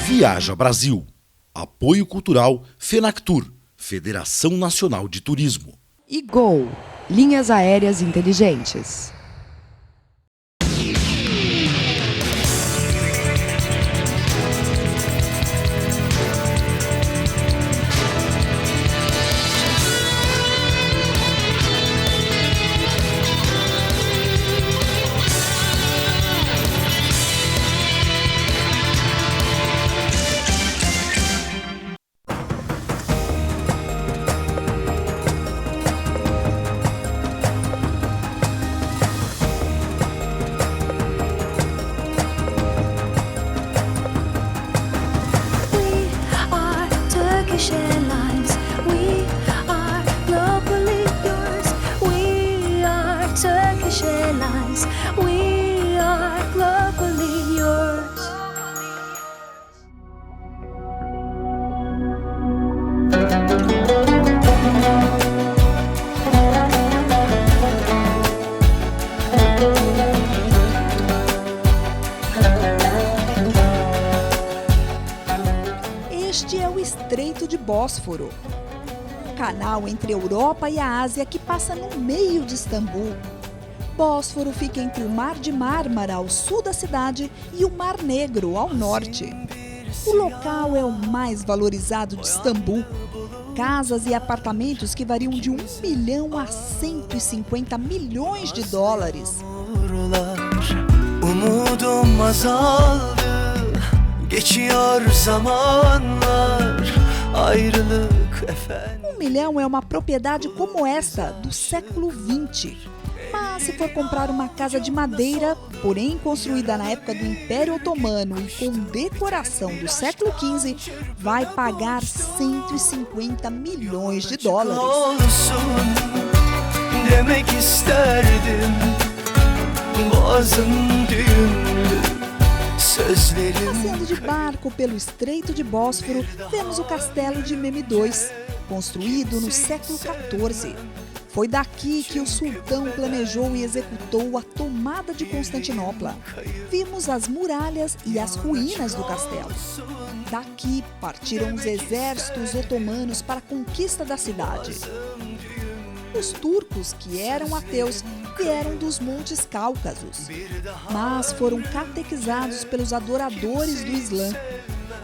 Viaja Brasil. Apoio Cultural FENACTUR, Federação Nacional de Turismo. E Gol, linhas aéreas inteligentes. Airlines, we are globally yours. We are Turkish Airlines, we are globally yours. Este é o Estreito de Bósforo, canal entre a Europa e a Ásia que passa no meio de Istambul. Bósforo fica entre o Mar de Mármara, ao sul da cidade, e o Mar Negro, ao norte. O local é o mais valorizado de Istambul. Casas e apartamentos que variam de 1 milhão a 150 milhões de dólares. Umudum azaldı, geçiyor zamanlar, ayrılık efendim. 1 milhão é uma propriedade como esta, do século XX. Mas se for comprar uma casa de madeira, porém construída na época do Império Otomano e com decoração do século XV, vai pagar 150 milhões de dólares. Olsun demek isterdim, boğazım düğümlü, sözlerim. Passeando de barco pelo Estreito de Bósforo, vemos o castelo de Mehmed II, construído no século XIV. Foi daqui que o sultão planejou e executou a tomada de Constantinopla. Vimos as muralhas e as ruínas do castelo. Daqui partiram os exércitos otomanos para a conquista da cidade. Os turcos, que eram ateus, vieram dos Montes Cáucasos, mas foram catequizados pelos adoradores do Islã.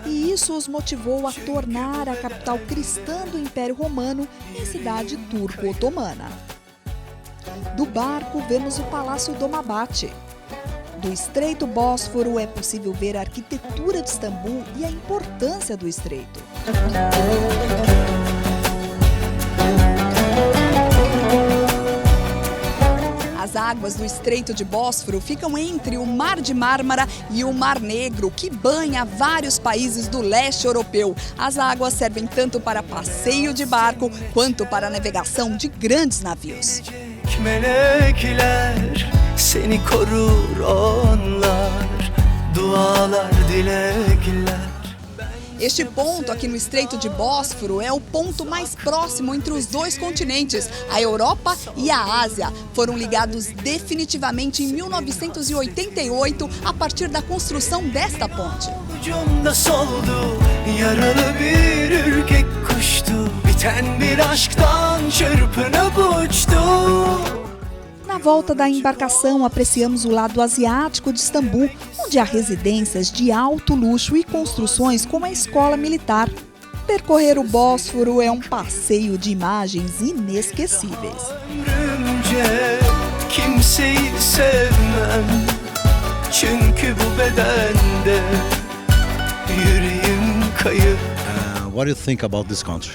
E isso os motivou a tornar a capital cristã do Império Romano em cidade turco-otomana. Do barco vemos o Palácio Dolmabahçe. Do Estreito Bósforo é possível ver a arquitetura de Istambul e a importância do estreito. As águas do Estreito de Bósforo ficam entre o Mar de Mármara e o Mar Negro, que banha vários países do leste europeu. As águas servem tanto para passeio de barco quanto para navegação de grandes navios. Melekler seni korur onlar, dualar dilekler. Este ponto aqui no Estreito de Bósforo é o ponto mais próximo entre os dois continentes, a Europa e a Ásia. Foram ligados definitivamente em 1988 a partir da construção desta ponte. Ucumda soldu, yaralı bir ürkek kuştu, biten bir aşktan çırpınıp uçtu. Na volta da embarcação, apreciamos o lado asiático de Istambul, onde há residências de alto luxo e construções como a escola militar. Percorrer o Bósforo é um passeio de imagens inesquecíveis. Ömrümce kimseyi sevmem, çünkü bu bedende yüreğim kayıp. What do you think about this country?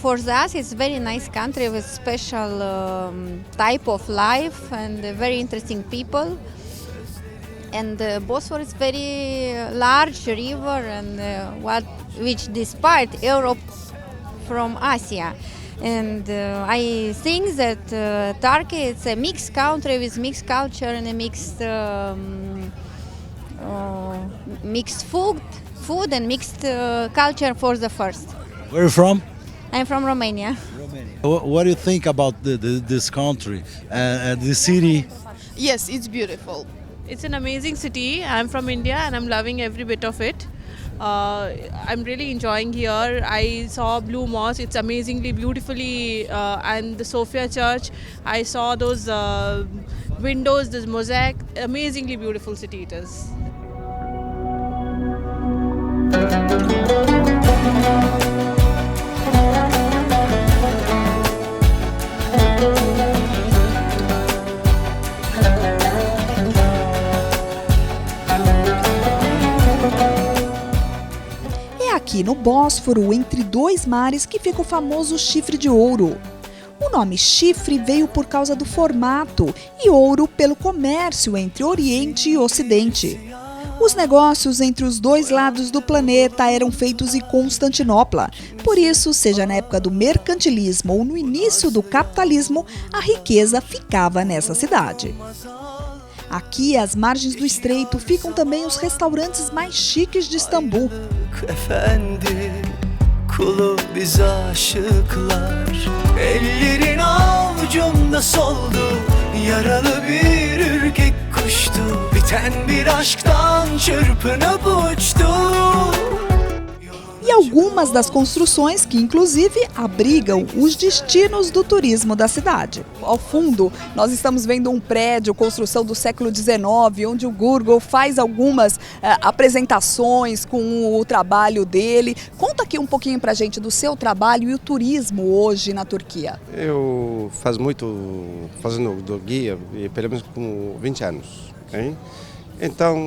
For us, it's a very nice country with special type of life and very interesting people. And Bosphorus is very large river and which despite Europe from Asia. And I think that Turkey is a mixed country with mixed culture and a mixed food and mixed culture for the first. Where are you from? I'm from Romania. What do you think about this country, the city? Yes, it's beautiful. It's an amazing city. I'm from India and I'm loving every bit of it. I'm really enjoying here. I saw Blue Mosque. It's amazingly beautifully, and the Sophia Church. I saw those windows, this mosaic. Amazingly beautiful city it is. Aqui no Bósforo, entre dois mares, que fica o famoso Chifre de Ouro. O nome chifre veio por causa do formato e ouro pelo comércio entre Oriente e Ocidente. Os negócios entre os dois lados do planeta eram feitos em Constantinopla. Por isso, seja na época do mercantilismo ou no início do capitalismo, a riqueza ficava nessa cidade. Aqui, às margens do estreito, ficam também os restaurantes mais chiques de Istambul. Efendi, kulu biz aşıklar. Ellerin avucumda soldu, yaralı bir ürkek kuştu. Biten bir aşktan çırpınıp uçtu. E algumas das construções que, inclusive, abrigam os destinos do turismo da cidade. Ao fundo, nós estamos vendo um prédio, construção do século XIX, onde o Gürgel faz algumas apresentações com o trabalho dele. Conta aqui um pouquinho pra gente do seu trabalho e o turismo hoje na Turquia. Eu faço fazendo guia, pelo menos com 20 anos. Hein? Então,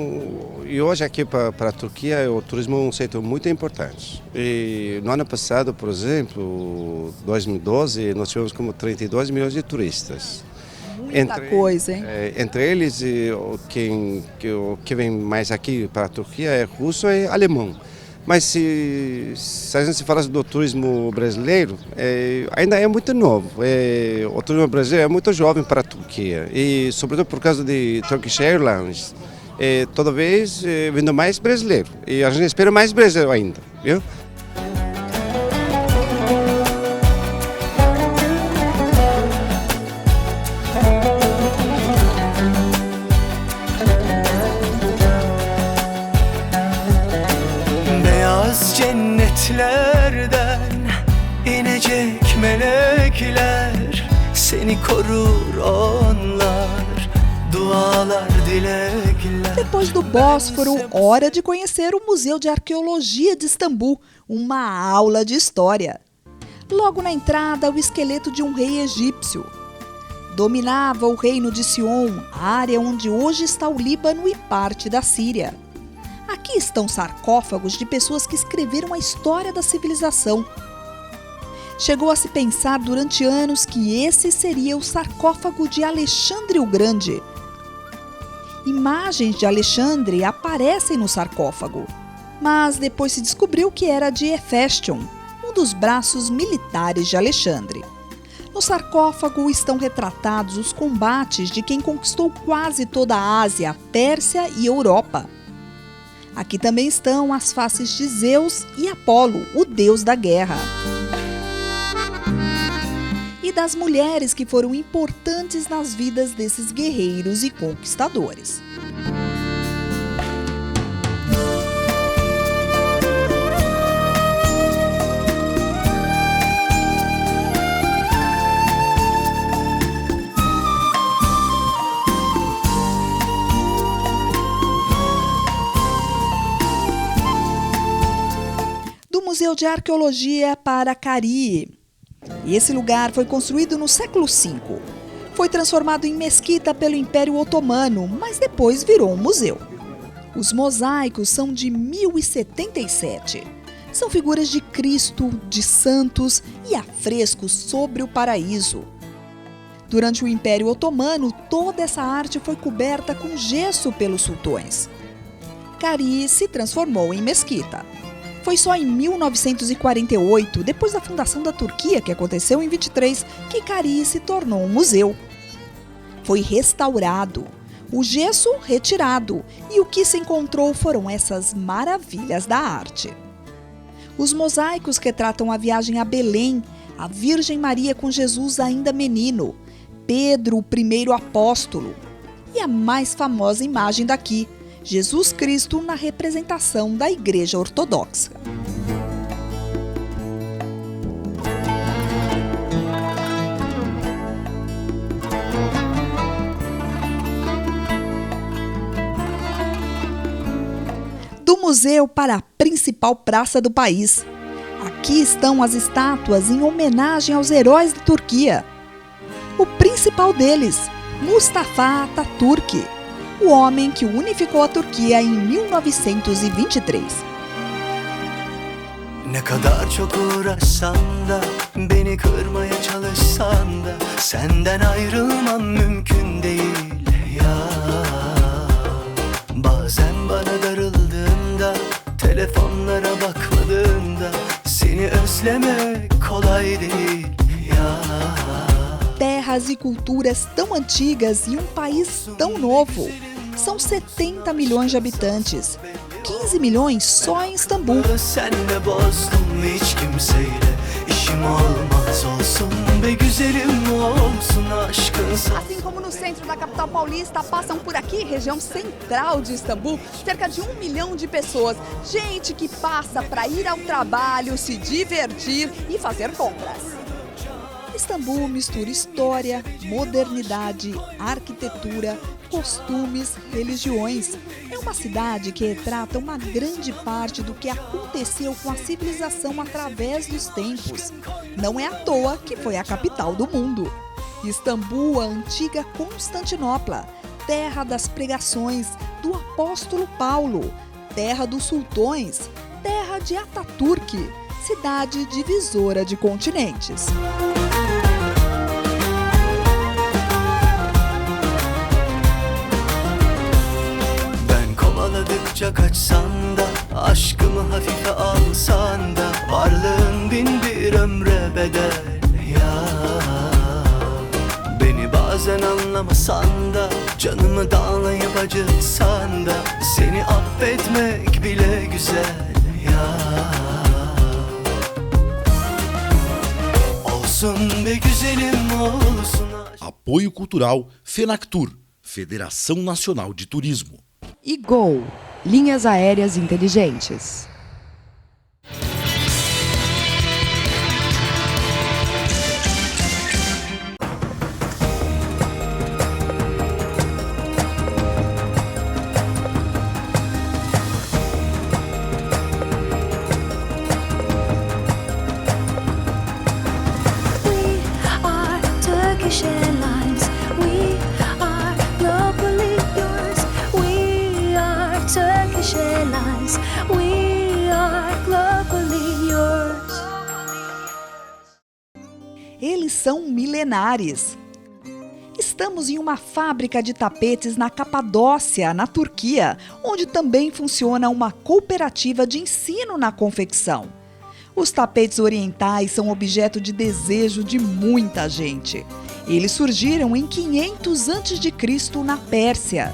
e hoje aqui para a Turquia o turismo é um setor muito importante. E no ano passado, por exemplo, 2012, nós tivemos como 32 milhões de turistas. Muita coisa, hein? Entre eles, que vem mais aqui para a Turquia é russo e alemão. Mas se a gente fala do turismo brasileiro, ainda é muito novo. O turismo brasileiro é muito jovem para a Turquia. E sobretudo por causa de Turkish Airlines, toda vez vindo mais brasileiro. E a gente espera mais brasileiro ainda, viu? Beyaz cennetlerden inecek melekler, seni korur onlar, dualar dilekler. Depois do Bósforo, hora de conhecer o Museu de Arqueologia de Istambul, uma aula de história. Logo na entrada, o esqueleto de um rei egípcio. Dominava o reino de Sion, a área onde hoje está o Líbano e parte da Síria. Aqui estão sarcófagos de pessoas que escreveram a história da civilização. Chegou a se pensar durante anos que esse seria o sarcófago de Alexandre o Grande. Imagens de Alexandre aparecem no sarcófago, mas depois se descobriu que era de Hefestion, um dos braços militares de Alexandre. No sarcófago estão retratados os combates de quem conquistou quase toda a Ásia, Pérsia e Europa. Aqui também estão as faces de Zeus e Apolo, o deus da guerra. E das mulheres que foram importantes nas vidas desses guerreiros e conquistadores. Do Museu de Arqueologia para Cari. Esse lugar foi construído no século V. Foi transformado em mesquita pelo Império Otomano, mas depois virou um museu. Os mosaicos são de 1077. São figuras de Cristo, de santos e afrescos sobre o paraíso. Durante o Império Otomano, toda essa arte foi coberta com gesso pelos sultões. Cari se transformou em mesquita. Foi só em 1948, depois da fundação da Turquia, que aconteceu em 23, que Cari se tornou um museu. Foi restaurado, o gesso retirado, e o que se encontrou foram essas maravilhas da arte. Os mosaicos retratam a viagem a Belém, a Virgem Maria com Jesus ainda menino, Pedro, o primeiro apóstolo. e a mais famosa imagem daqui, Jesus Cristo na representação da Igreja Ortodoxa. Do museu para a principal praça do país. Aqui estão as estátuas em homenagem aos heróis da Turquia. O principal deles, Mustafa Atatürk, o homem que unificou a Turquia em 1923. Ne kadar çok uğraşsan da, beni kırmaya çalışsan da, senden ayrılmam mümkün değil ya. Bazen bana darıldığında, telefonlara bakmadığında, seni özlemek kolay değil ya. Terras e culturas tão antigas e um país tão novo. São 70 milhões de habitantes, 15 milhões só em Istambul. Senle bozdum hiç kimseyle, işim olmaz olsun be güzelim olsun aşkın. Assim como no centro da capital paulista, passam por aqui, região central de Istambul, cerca de 1 milhão de pessoas. Gente que passa para ir ao trabalho, se divertir e fazer compras. Istambul mistura história, modernidade, arquitetura, costumes, religiões. É uma cidade que retrata uma grande parte do que aconteceu com a civilização através dos tempos. Não é à toa que foi a capital do mundo. Istambul, a antiga Constantinopla, terra das pregações do apóstolo Paulo, terra dos sultões, terra de Atatürk, cidade divisora de continentes. Kovaladıkça kaçsan da, aşkımı hafife alsan da, varlığın bin bir ömre bedel ya. Beni bazen anlamasan da, canımı dağlayıp acıtsan da, seni affetmek bile güzel ya. Olsun be güzelim olsun. Apoio Cultural FENACTUR, Federação Nacional de Turismo. E Gol, linhas aéreas inteligentes. Eles são milenares. Estamos em uma fábrica de tapetes na Capadócia, na Turquia, onde também funciona uma cooperativa de ensino na confecção. Os tapetes orientais são objeto de desejo de muita gente. Eles surgiram em 500 a.C. na Pérsia.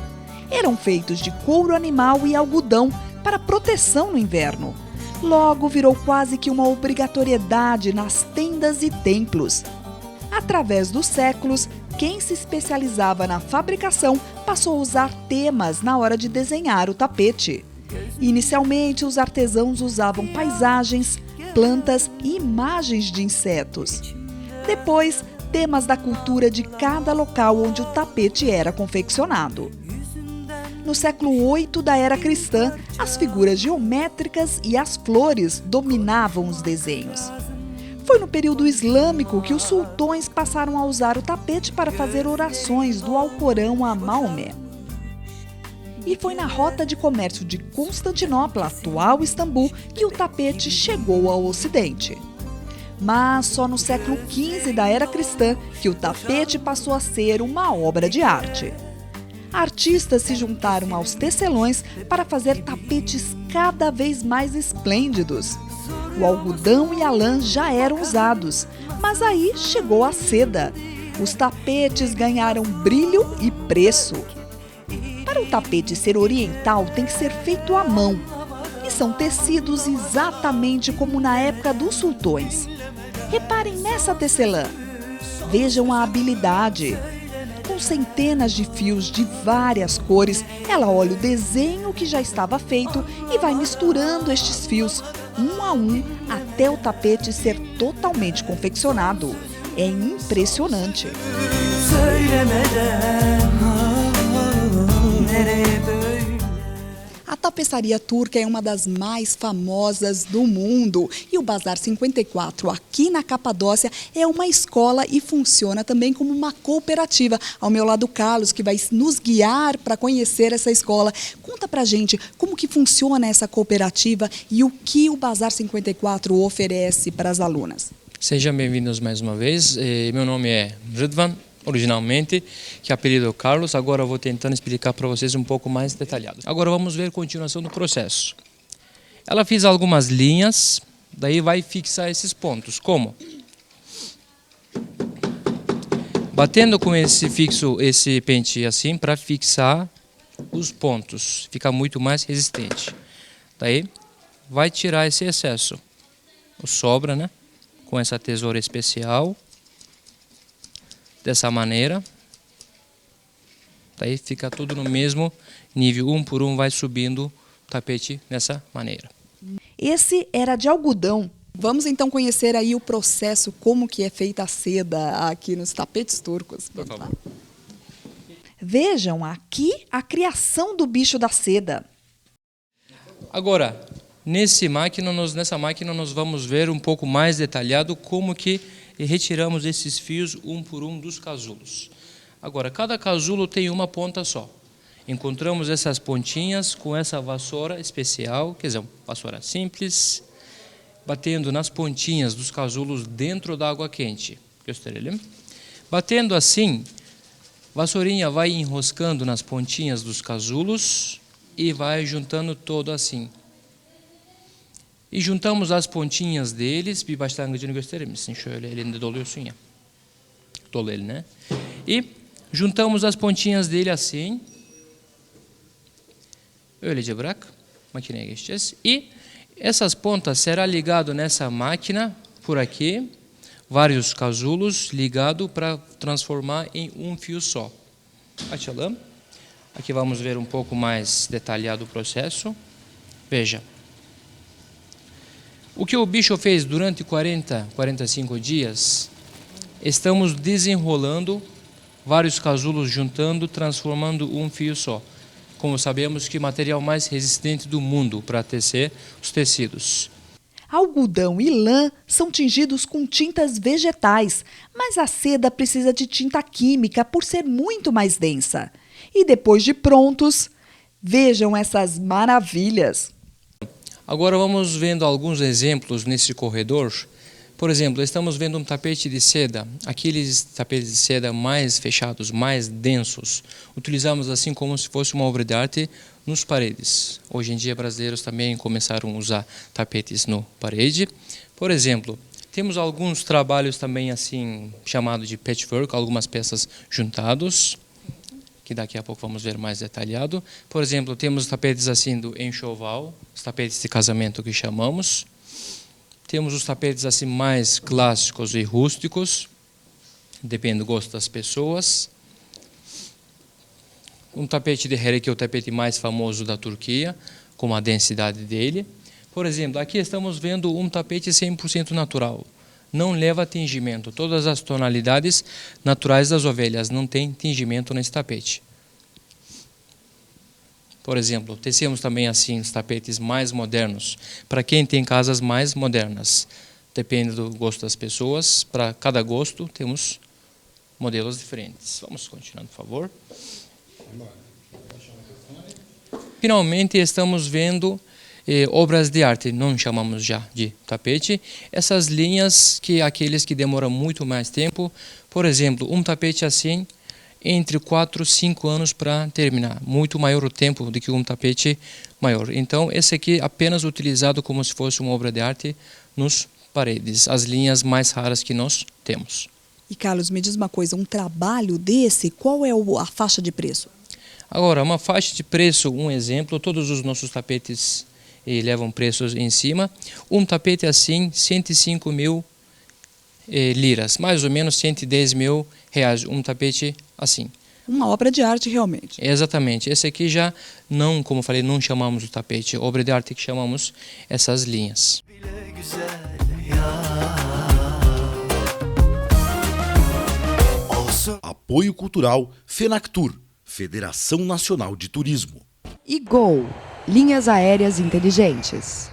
Eram feitos de couro animal e algodão para proteção no inverno. Logo virou quase que uma obrigatoriedade nas tendas e templos. Através dos séculos, quem se especializava na fabricação passou a usar temas na hora de desenhar o tapete. Inicialmente, os artesãos usavam paisagens, plantas e imagens de insetos. Depois, temas da cultura de cada local onde o tapete era confeccionado. No século VIII da era cristã, as figuras geométricas e as flores dominavam os desenhos. Foi no período islâmico que os sultões passaram a usar o tapete para fazer orações do Alcorão a Maomé. E foi na rota de comércio de Constantinopla, atual Istambul, que o tapete chegou ao Ocidente. Mas só no século XV da era cristã que o tapete passou a ser uma obra de arte. Artistas se juntaram aos tecelões para fazer tapetes cada vez mais esplêndidos. O algodão e a lã já eram usados, mas aí chegou a seda. Os tapetes ganharam brilho e preço. Para o tapete ser oriental, tem que ser feito à mão. E são tecidos exatamente como na época dos sultões. Reparem nessa tecelã. Vejam a habilidade. Com centenas de fios de várias cores, ela olha o desenho que já estava feito e vai misturando estes fios, um a um, até o tapete ser totalmente confeccionado. É impressionante. A tapeçaria turca é uma das mais famosas do mundo e o Bazar 54 aqui na Capadócia é uma escola e funciona também como uma cooperativa. Ao meu lado, Carlos, que vai nos guiar para conhecer essa escola. Conta pra gente como que funciona essa cooperativa e o que o Bazar 54 oferece para as alunas. Sejam bem-vindos mais uma vez. Meu nome é Rıdvan, originalmente, que é apelido Carlos. Agora eu vou tentando explicar para vocês um pouco mais detalhado. Agora vamos ver a continuação do processo. Ela fez algumas linhas, daí vai fixar esses pontos. Como? Batendo com esse pente assim para fixar os pontos, fica muito mais resistente. Daí vai tirar esse excesso, o sobra, né? Com essa tesoura especial. Dessa maneira, daí fica tudo no mesmo nível, um por um vai subindo o tapete dessa maneira. Esse era de algodão. Vamos então conhecer aí o processo, como que é feita a seda aqui nos tapetes turcos. Vamos lá. Vejam aqui a criação do bicho da seda. Agora, nessa máquina nós vamos ver um pouco mais detalhado como que retiramos esses fios um por um dos casulos. Agora, cada casulo tem uma ponta só. Encontramos essas pontinhas com essa vassoura especial, quer dizer, uma vassoura simples, batendo nas pontinhas dos casulos dentro da água quente. Batendo assim, a vassourinha vai enroscando nas pontinhas dos casulos e vai juntando todo assim. E juntamos as pontinhas deles, bir başlangıcını gösterir misin? Şöyle elinde doluyorsun ya. Dolu eline. E juntamos as pontinhas dele assim. Öylece bırak. Makineye geçeceğiz. E essas pontas será ligado nessa máquina, por aqui, vários casulos ligados para transformar em um fio só. Açalım. Aqui vamos ver um pouco mais detalhado o processo. Veja. O que o bicho fez durante 45 dias, estamos desenrolando vários casulos, juntando, transformando um fio só. Como sabemos que é o material mais resistente do mundo para tecer os tecidos. Algodão e lã são tingidos com tintas vegetais, mas a seda precisa de tinta química por ser muito mais densa. E depois de prontos, vejam essas maravilhas. Agora vamos vendo alguns exemplos nesse corredor. Por exemplo, estamos vendo um tapete de seda, aqueles tapetes de seda mais fechados, mais densos. Utilizamos assim como se fosse uma obra de arte nos paredes. Hoje em dia, brasileiros também começaram a usar tapetes no parede. Por exemplo, temos alguns trabalhos também assim, chamado de patchwork, algumas peças juntados, que daqui a pouco vamos ver mais detalhado. Por exemplo, temos tapetes assim do enxoval, os tapetes de casamento que chamamos. Temos os tapetes assim mais clássicos e rústicos, depende do gosto das pessoas. Um tapete de Here, que é o tapete mais famoso da Turquia, com a densidade dele. Por exemplo, aqui estamos vendo um tapete 100% natural. Não leva tingimento. Todas as tonalidades naturais das ovelhas não tem tingimento nesse tapete. Por exemplo, tecemos também assim os tapetes mais modernos, para quem tem casas mais modernas. Depende do gosto das pessoas. Para cada gosto temos modelos diferentes. Vamos continuar, por favor. Finalmente estamos vendo obras de arte, não chamamos já de tapete. Essas linhas que aqueles que demoram muito mais tempo, por exemplo, um tapete assim, entre 4 e 5 anos para terminar. Muito maior o tempo do que um tapete maior. Então, esse aqui é apenas utilizado como se fosse uma obra de arte nos paredes, as linhas mais raras que nós temos. E Carlos, me diz uma coisa, um trabalho desse, qual é a faixa de preço? Agora, uma faixa de preço, um exemplo, todos os nossos tapetes levam preços em cima. Um tapete assim, 105 mil liras, mais ou menos 110 mil reais, um tapete assim. Uma obra de arte realmente. Exatamente. Esse aqui já não, como eu falei, não chamamos o tapete. Obra de arte que chamamos essas linhas. Bile güzel ya. Olsun. Apoio Cultural FENACTUR, Federação Nacional de Turismo. E Gol, linhas aéreas inteligentes.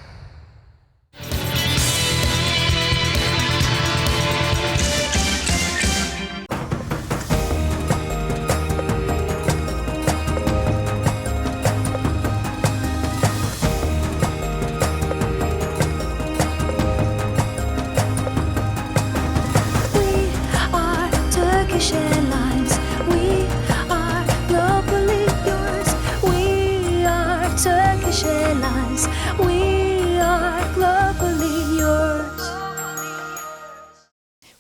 We are Turkish Airlines. We are globally yours. We are Turkish Airlines. We are globally yours.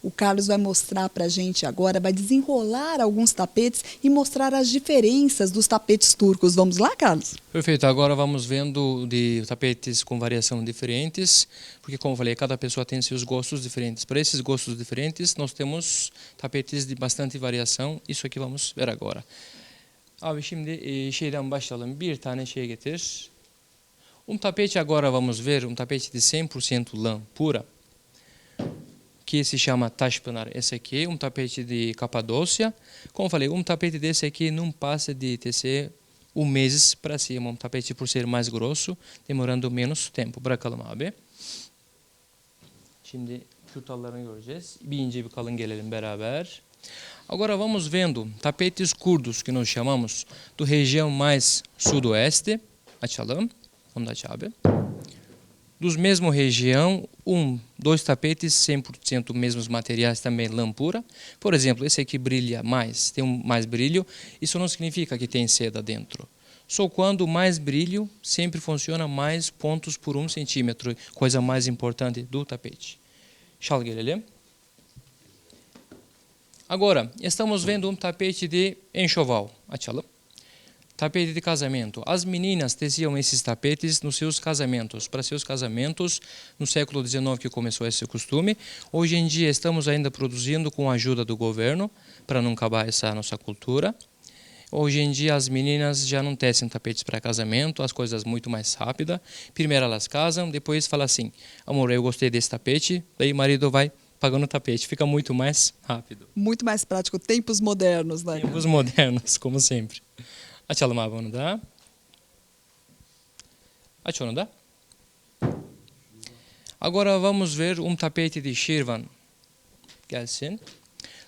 O Carlos vai mostrar para a gente agora, vai desenrolar alguns tapetes e mostrar as diferenças dos tapetes turcos. Vamos lá, Carlos? Perfeito, agora vamos vendo de tapetes com variação diferentes, porque como eu falei, cada pessoa tem seus gostos diferentes. Para esses gostos diferentes, nós temos tapetes de bastante variação. Isso aqui vamos ver agora. Abi şimdi şeyden başlayalım. Bir tane şey getir. Tapete agora vamos ver, tapete de 100% lã pura, que se chama Taşpınar. Esse aqui, tapete de Capadócia. Como eu falei, tapete desse aqui não passa de tecer meses para cima. Tapete por ser mais grosso, demorando menos tempo. Bırakalım abi. Şimdi kürtallarını göreceğiz. Bir ince bir kalın gelelim beraber. Agora vamos vendo tapetes curdos, que nós chamamos, do região mais sudoeste. Açalım. Onu da aç abi. Dos mesmo região, dois tapetes 100% mesmos materiais, também lã pura. Por exemplo, esse aqui brilha mais, tem mais brilho. Isso não significa que tem seda dentro. Só quando mais brilho, sempre funciona mais pontos por 1 centímetro, coisa mais importante do tapete. Şal gelelim. Agora, estamos vendo tapete de enxoval. Açalım. Tapete de casamento. As meninas teciam esses tapetes nos seus casamentos, para seus casamentos, no século XIX que começou esse costume. Hoje em dia estamos ainda produzindo com a ajuda do governo, para não acabar essa nossa cultura. Hoje em dia as meninas já não tecem tapetes para casamento, as coisas muito mais rápidas. Primeiro elas casam, depois fala assim, amor, eu gostei desse tapete, daí o marido vai pagando o tapete, fica muito mais rápido. Muito mais prático, tempos modernos, né? Tempos modernos, como sempre. Açalım abi onu da. Aç onu da. Agora vamos ver tapete de Şirvan. Gelsin.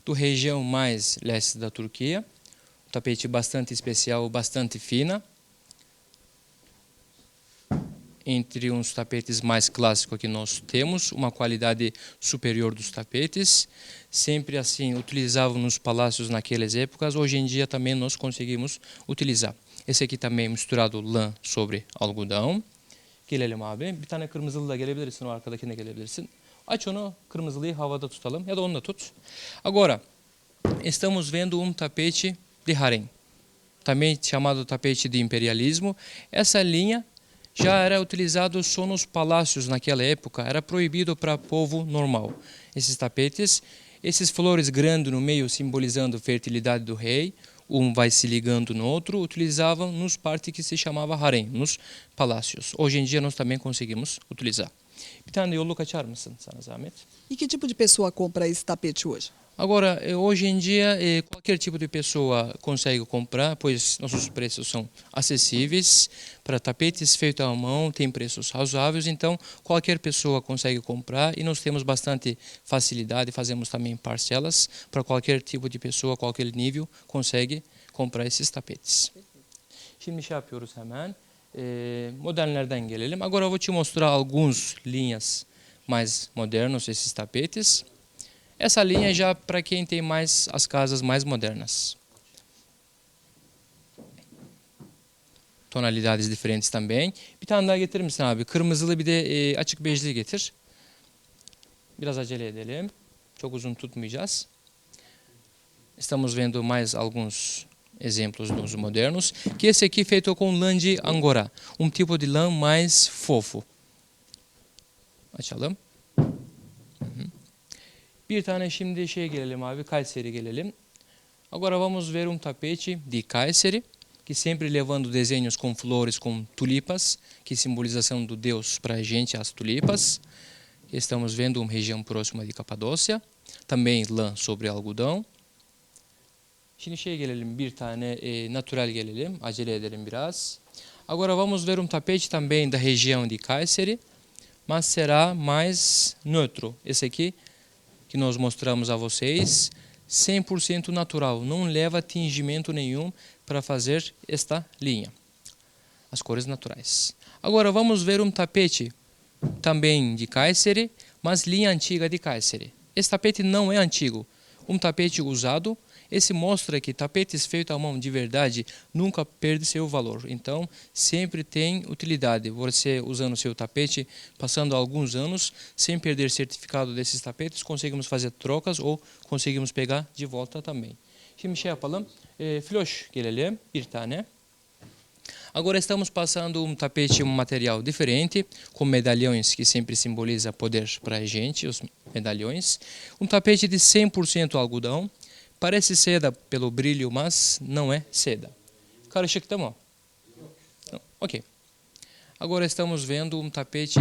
Do região mais leste da Turquia. Tapete bastante especial, bastante fina. Entre uns tapetes mais clássicos que nós temos, uma qualidade superior dos tapetes. Sempre assim utilizavam nos palácios naquelas épocas. Hoje em dia também nós conseguimos utilizar. Esse aqui também misturado lã sobre algodão. Gelelim abi. Bir tane kırmızılı da gelebilirsin, o arkadakine gelebilirsin. Aç onu, kırmızılıyı havada tutalım ya da onu da tut. Agora, estamos vendo tapete de harém. Também chamado tapete de imperialismo. Essa linha já era utilizado só nos palácios naquela época, era proibido para povo normal. Esses tapetes, esses flores grandes no meio simbolizando a fertilidade do rei, vai se ligando no outro, utilizavam nos partes que se chamava harém, nos palácios. Hoje em dia nós também conseguimos utilizar. Bir tane de yolluk açar mısın sana zahmet? E que tipo de pessoa compra esse tapete hoje? Agora, hoje em dia, qualquer tipo de pessoa consegue comprar, pois nossos preços são acessíveis. Para tapetes feitos à mão, tem preços razoáveis, então qualquer pessoa consegue comprar e nós temos bastante facilidade, fazemos também parcelas para qualquer tipo de pessoa, qualquer nível, consegue comprar esses tapetes. Şimdi şey yapıyoruz hemen, modernlerden gelelim. Agora vou te mostrar algumas linhas mais modernas, esses tapetes. Essa linha já para quem tem mais as casas mais modernas. Tonalidades diferentes também. Bir tane daha getirir misin abi? Kırmızılı bir de açık bejli getir. Biraz acele edelim. Çok uzun tutmayacağız. Estamos vendo mais alguns exemplos dos modernos. Que esse aqui feito com lã de angora. Tipo de lã mais fofo. Açalım. Bir tane şimdi gelelim abi, Kayseri gelelim. Agora vamos ver um tapete de Kayseri, que sempre levando desenhos com flores, com tulipas, que simbolização do Deus para a gente, as tulipas. Estamos vendo uma região próxima de Capadócia. Também lã sobre algodão. Şimdi gelelim, bir tane natural gelelim, acele edelim biraz. Agora vamos ver um tapete também da região de Kayseri, mas será mais neutro. Esse aqui que nós mostramos a vocês, 100% natural, não leva tingimento nenhum para fazer esta linha. As cores naturais. Agora vamos ver um tapete também de Kayseri, mas linha antiga de Kayseri. Esse tapete não é antigo, um tapete usado. Esse mostra que tapetes feitos à mão de verdade nunca perde seu valor. Então, sempre tem utilidade. Você usando seu tapete, passando alguns anos, sem perder certificado desses tapetes, conseguimos fazer trocas ou conseguimos pegar de volta também. Şimdi yapalım. Floş gelelim, bir tane. Agora estamos passando um tapete, um material diferente, com medalhões que sempre simboliza poder para a gente, os medalhões. Um tapete de 100% algodão. Parece seda pelo brilho, mas não é seda. Karışık mı? Ok. Agora estamos vendo um tapete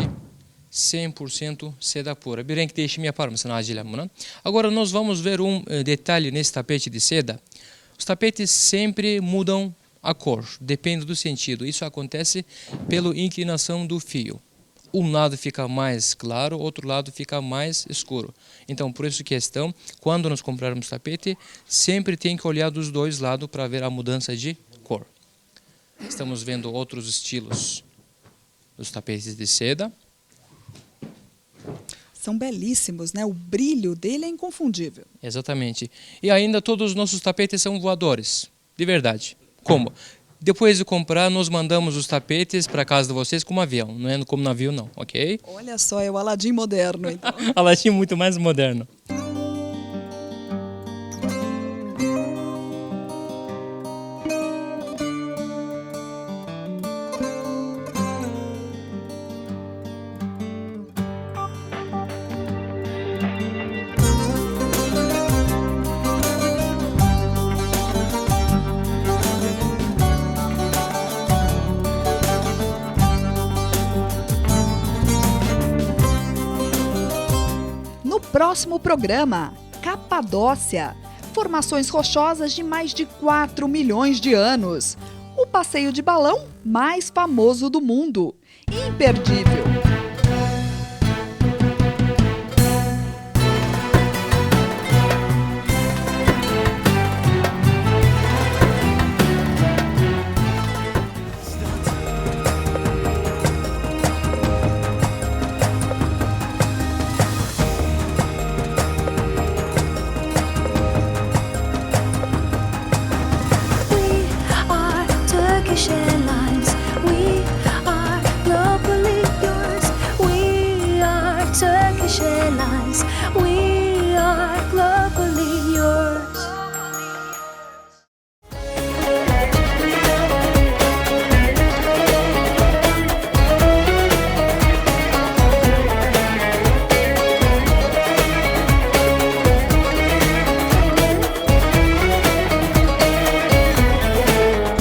100% seda pura. Bir renk değişimi yapar mısın acilen buna? Agora nós vamos ver um detalhe nesse tapete de seda. Os tapetes sempre mudam a cor, depende do sentido. Isso acontece pela inclinação do fio. Um lado fica mais claro, outro lado fica mais escuro. Então, por isso questão, quando nós comprarmos tapete, sempre tem que olhar dos dois lados para ver a mudança de cor. Estamos vendo outros estilos dos tapetes de seda. São belíssimos, né? O brilho dele é inconfundível. Exatamente. E ainda todos os nossos tapetes são voadores, de verdade. Como? Depois de comprar, nós mandamos os tapetes para casa de vocês como avião, não é como navio não, ok? Olha só, é o Aladim moderno, então. Aladim muito mais moderno. Próximo programa, Capadócia, formações rochosas de mais de 4 milhões de anos. O passeio de balão mais famoso do mundo. Imperdível. We are globally yours.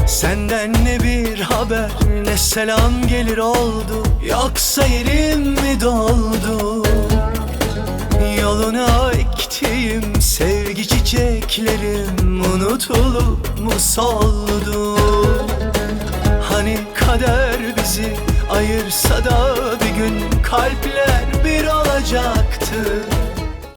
Senden ne bir haber ne selam gelir oldu, yoksa yerim mi doldu? Yoluna ektiğim sevgi çiçeklerim unutulup mu soldu? Hani kader bizi ayırsa da bir gün kalpler bir olacaktı.